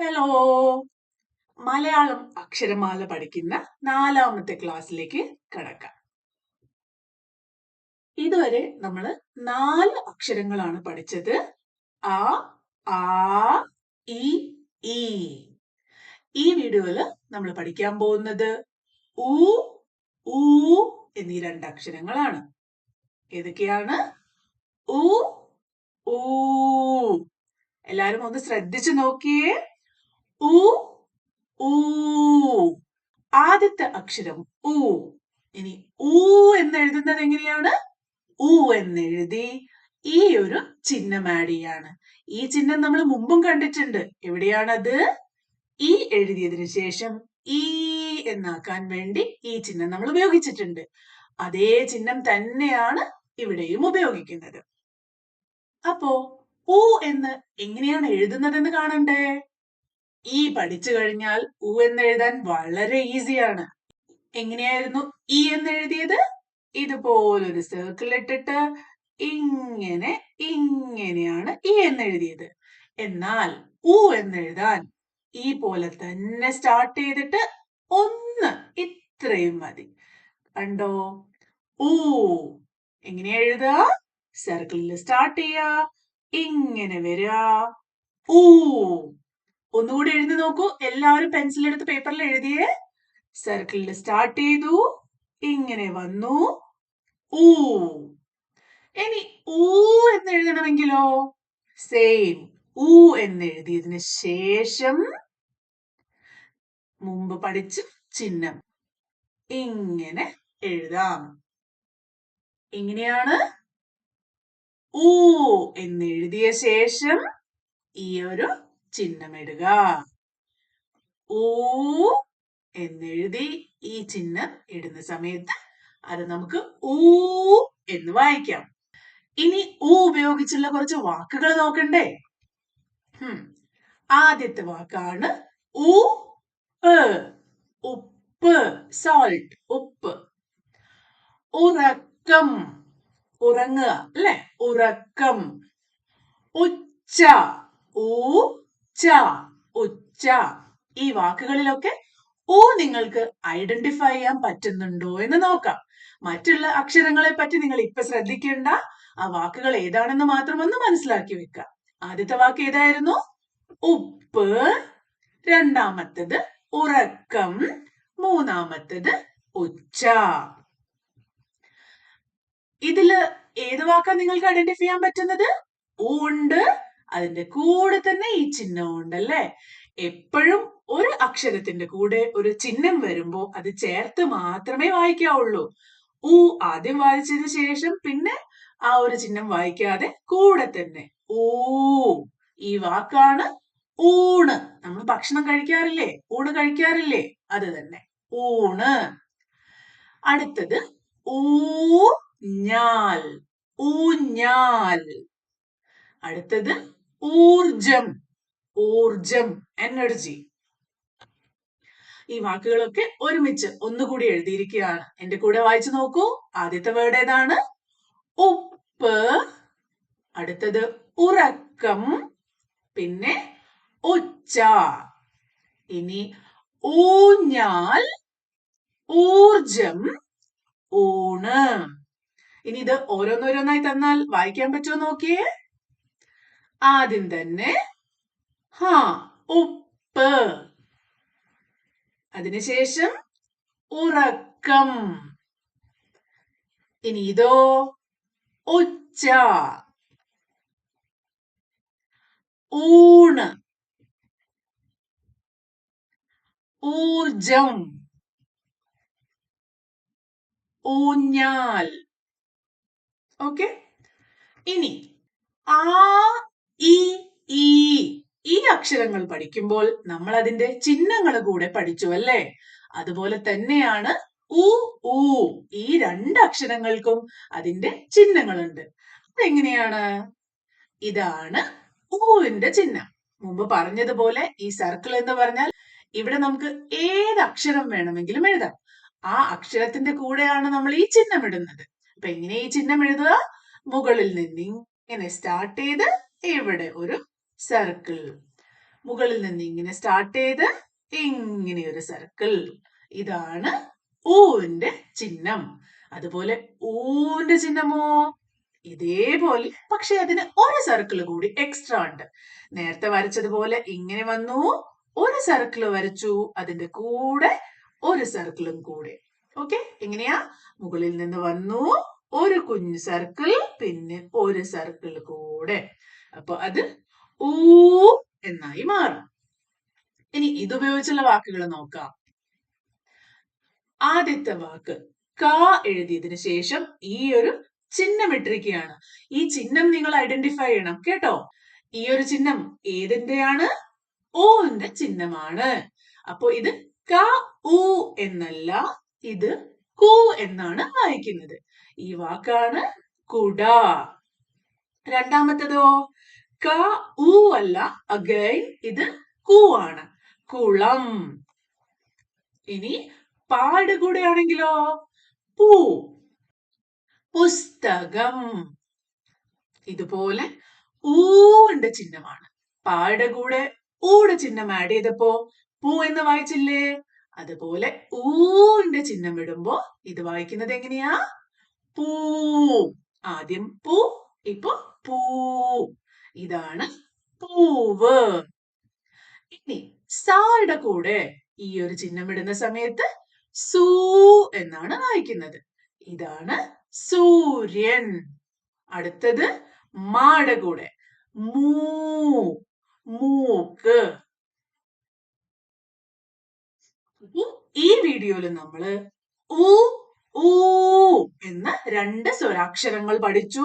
Hello, Malayalam അക്ഷരമാല പഠിക്കുന്ന 4ാമത്തെ ക്ലാസ്സിലേക്ക് കടക്കാം. ഇതുവരെ നമ്മൾ 4 അക്ഷരങ്ങളാണ് പഠിച്ചത്. അ, ആ, ഇ, ഈ. ഈ വീഡിയോയിൽ നമ്മൾ പഠിക്കാൻ പോകുന്നത് ഉ, ഊ എന്നീ 2 അക്ഷരങ്ങളാണ്. ഏതൊക്കെയാണ്? ഉ, ഊ. എല്ലാരും ഒന്ന് ശ്രദ്ധിച്ചു നോക്കിയേ. ഉ, ഊ. ആദ്യത്തെ അക്ഷരം ഉ. ഇനി ഊ എന്ന് എഴുതുന്നത് എങ്ങനെയാണ്? ഉ എന്നെഴുതി ഈ ഒരു ചിഹ്നം ആഡ് ചെയ്യാണ്. ഈ ചിഹ്നം നമ്മൾ മുമ്പും കണ്ടിട്ടുണ്ട്. എവിടെയാണത്? ഈ എഴുതിയതിനു ശേഷം ഈ എന്നാക്കാൻ വേണ്ടി ഈ ചിഹ്നം നമ്മൾ ഉപയോഗിച്ചിട്ടുണ്ട്. അതേ ചിഹ്നം തന്നെയാണ് ഇവിടെയും ഉപയോഗിക്കുന്നത്. അപ്പോ ഉ എന്ന് എങ്ങനെയാണ് എഴുതുന്നതെന്ന് കാണണ്ടേ? ഈ പഠിച്ചു കഴിഞ്ഞാൽ ഉ എന്ന് എഴുതാൻ വളരെ ഈസിയാണ്. എങ്ങനെയായിരുന്നു ഈ എന്ന് എഴുതിയത്? ഇതുപോലൊരു സർക്കിൾ ഇട്ടിട്ട് ഇങ്ങനെയാണ് ഈ എന്ന് എഴുതിയത്. എന്നാൽ ഉ എന്ന് എഴുതാൻ ഈ പോലെ തന്നെ സ്റ്റാർട്ട് ചെയ്തിട്ട് ഒന്ന് ഇത്രയും മതി. കണ്ടോ? ഊ. എങ്ങനെയാ എഴുതുക? സർക്കിളിൽ സ്റ്റാർട്ട് ചെയ്യാ, ഇങ്ങനെ വരിക, ഊ. ഒന്നുകൂടി എഴുതി നോക്കൂ. എല്ലാവരും പെൻസിൽ എടുത്ത് പേപ്പറിൽ എഴുതിയേ. സർക്കിളിൽ സ്റ്റാർട്ട് ചെയ്തു, ഇങ്ങനെ വന്നു, ഊ. ഇനി ഊ എന്ന് എഴുതണമെങ്കിലോ സെയിം. ഊ എന്ന് എഴുതിയതിന് ശേഷം മുമ്പ് പഠിച്ച ചിഹ്നം ഇങ്ങനെ എഴുതാം. എങ്ങനെയാണ്? ഊ എന്ന് എഴുതിയ ശേഷം ഈ ഒരു ചിഹ്നം ഇടുക. ഊ എന്നെഴുതി ഈ ചിഹ്നം ഇടുന്ന സമയത്ത് അത് നമുക്ക് ഊ എന്ന് വായിക്കാം. ഇനി ഊ ഉപയോഗിച്ചുള്ള കുറച്ച് വാക്കുകൾ നോക്കണ്ടേ? ആദ്യത്തെ വാക്കാണ് ഉപ്പ്. ഉപ്പ്, സോൾട്ട്, ഉപ്പ്. ഉറക്കം, ഉറങ്ങുക അല്ലെ? ഉറക്കം. ഉച്ച, ഉച്ച, ഉച്ച. ഈ വാക്കുകളിലൊക്കെ ഊ നിങ്ങൾക്ക് ഐഡന്റിഫൈ ചെയ്യാൻ പറ്റുന്നുണ്ടോ എന്ന് നോക്കാം. മറ്റുള്ള അക്ഷരങ്ങളെ പറ്റി നിങ്ങൾ ഇപ്പൊ ശ്രദ്ധിക്കേണ്ട. ആ വാക്കുകൾ ഏതാണെന്ന് മാത്രം ഒന്ന് മനസ്സിലാക്കി വെക്കുക. ആദ്യത്തെ വാക്ക് ഏതായിരുന്നു? ഉപ്പ്. രണ്ടാമത്തത് ഉറക്കം. മൂന്നാമത്തത് ഉച്ച. ഇതില് ഏത് വാക്കാ നിങ്ങൾക്ക് ഐഡന്റിഫൈ ചെയ്യാൻ പറ്റുന്നത്? ഊ ഉണ്ട്, അതിന്റെ കൂടെ തന്നെ ഈ ചിഹ്നം ഉണ്ടല്ലേ? എപ്പോഴും ഒരു അക്ഷരത്തിന്റെ കൂടെ ഒരു ചിഹ്നം വരുമ്പോ അത് ചേർത്ത് മാത്രമേ വായിക്കാവുള്ളൂ. ഊ ആദ്യം വായിച്ചതിന് ശേഷം പിന്നെ ആ ഒരു ചിഹ്നം വായിക്കാതെ കൂടെ തന്നെ ഊ. ഈ വാക്കാണ് ഊണ്. നമ്മൾ ഭക്ഷണം കഴിക്കാറില്ലേ? ഊണ് കഴിക്കാറില്ലേ? അത് തന്നെ ഊണ്. അടുത്തത് ഊഞ്ഞാൽ. ഊഞ്ഞാൽ. അടുത്തത് ഊർജം. ഊർജം, എനർജി. ഈ വാക്കുകളൊക്കെ ഒരുമിച്ച് ഒന്നുകൂടി എഴുതിയിരിക്കുകയാണ്. എന്റെ കൂടെ വായിച്ചു നോക്കൂ. ആദ്യത്തെ വേർഡ് ഏതാണ്? ഉപ്പ്. അടുത്തത് ഉറക്കം. പിന്നെ ഉച്ച. ഇനി ഊഞ്ഞാൽ, ഊർജം, ഊണ്. ഇനി ഇത് ഓരോന്നോരോന്നായി തന്നാൽ വായിക്കാൻ പറ്റുമോ നോക്കിയേ. ആദ്യം തന്നെ ഉപ്പ്. അതിനുശേഷം ഉറക്കം. ഇനി ഇതോ ഉച്ച. ഊണ്, ഊർജം, ഊഞ്ഞാൽ. ഓക്കെ. ഇനി ആ, ഇ, ഈ അക്ഷരങ്ങൾ പഠിക്കുമ്പോൾ നമ്മൾ അതിന്റെ ചിഹ്നങ്ങൾ കൂടെ പഠിച്ചു അല്ലേ? അതുപോലെ തന്നെയാണ് ഉ, ഊ. ഈ 2 അക്ഷരങ്ങൾക്കും അതിന്റെ ചിഹ്നങ്ങളുണ്ട്. അതെങ്ങനെയാണ്? ഇതാണ് ഊവിന്റെ ചിഹ്നം. മുമ്പ് പറഞ്ഞതുപോലെ ഈ സർക്കിൾ എന്ന് പറഞ്ഞാൽ ഇവിടെ നമുക്ക് ഏത് അക്ഷരം വേണമെങ്കിലും എഴുതാം. ആ അക്ഷരത്തിന്റെ കൂടെയാണ് നമ്മൾ ഈ ചിഹ്നം ഇടുന്നത്. അപ്പൊ എങ്ങനെ ഈ ചിഹ്നം എഴുതുക? മുകളിൽ നിന്ന് ഇങ്ങനെ സ്റ്റാർട്ട് ചെയ്ത് ഇവിടെ ഒരു സർക്കിൾ. മുകളിൽ നിന്ന് ഇങ്ങനെ സ്റ്റാർട്ട് ചെയ്ത് ഇങ്ങനെ ഒരു സർക്കിൾ. ഇതാണ് ഊവിന്റെ ചിഹ്നം. അതുപോലെ ഊവിന്റെ ചിഹ്നമോ ഇതേപോലെ, പക്ഷെ അതിന് ഒരു സർക്കിൾ കൂടി എക്സ്ട്രാ ഉണ്ട്. നേരത്തെ വരച്ചതുപോലെ ഇങ്ങനെ വന്നു, ഒരു സർക്കിൾ വരച്ചു, അതിന്റെ കൂടെ ഒരു സർക്കിളും കൂടെ. ഓക്കെ, എങ്ങനെയാ? മുകളിൽ നിന്ന് വന്നു, ഒരു കുഞ്ഞു സർക്കിൾ, പിന്നെ ഒരു സർക്കിൾ കൂടെ. അപ്പൊ അത് ഊ എന്നായി മാറും. ഇനി ഇതുപയോഗിച്ചുള്ള വാക്കുകൾ നോക്കാം. ആദ്യത്തെ വാക്ക് ക എഴുതിയതിനു ശേഷം ഈ ഒരു ചിഹ്നം ഇട്ടിരിക്കുകയാണ്. ഈ ചിഹ്നം നിങ്ങൾ ഐഡന്റിഫൈ ചെയ്യണം കേട്ടോ. ഈ ഒരു ചിഹ്നം ഏതിന്റെയാണ്? ഓന്റെ ചിഹ്നമാണ്. അപ്പോ ഇത് ക ഉ എന്നല്ല, ഇത് കു എന്നാണ് വായിക്കുന്നത്. ഈ വാക്കാണ് കുട. രണ്ടാമത്തതോ ക ഉ അല്ല, അഗൈൻ ഇത് കു ആണ്, കുളം. ഇനി പാട് കൂടെ ആണെങ്കിലോ പൂ, പുസ്തകം. ഇതുപോലെ ഊന്റെ ചിഹ്നമാണ്. പാടെ കൂടെ ഊടെ ചിഹ്നം ആഡ് ചെയ്തപ്പോ പൂ എന്ന് വായിച്ചില്ലേ? അതുപോലെ ഊന്റെ ചിഹ്നം ഇടുമ്പോ ഇത് വായിക്കുന്നത് എങ്ങനെയാ? പൂ. ആദ്യം പൂ, ഇപ്പൊ പൂ. ഇതാണ് പൂവ്. ഇനി സായുടെ കൂടെ ഈ ഒരു ചിഹ്നം ഇടുന്ന സമയത്ത് സൂ എന്നാണ് വായിക്കുന്നത്. ഇതാണ് സൂര്യൻ. അടുത്തത് മാടെ കൂടെ മൂ, മൂക്ക്. ഈ വീഡിയോയിൽ നമ്മള് ഊ ഊ എന്ന രണ്ട് സ്വരാക്ഷരങ്ങൾ പഠിച്ചു.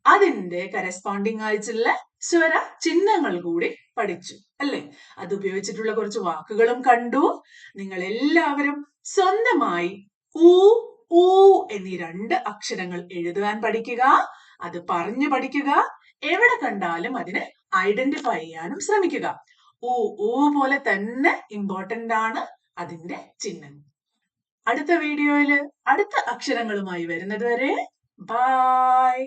അതിന്റെ കറസ്പോണ്ടിങ് ആയിട്ടുള്ള സ്വര ചിഹ്നങ്ങൾ കൂടി പഠിച്ചു അല്ലെ? അത് ഉപയോഗിച്ചിട്ടുള്ള കുറച്ച് വാക്കുകളും കണ്ടു. നിങ്ങൾ എല്ലാവരും സ്വന്തമായി ഊ ഊ എന്നീ രണ്ട് അക്ഷരങ്ങൾ എഴുതാൻ പഠിക്കുക, അത് പറഞ്ഞു പഠിക്കുക. എവിടെ കണ്ടാലും അതിനെ ഐഡന്റിഫൈ ചെയ്യാനും ശ്രമിക്കുക. ഊ ഊ പോലെ തന്നെ ഇമ്പോർട്ടന്റ് ആണ് അതിന്റെ ചിഹ്നം. അടുത്ത വീഡിയോയില് അടുത്ത അക്ഷരങ്ങളുമായി വരുന്നത് വരെ ബൈ.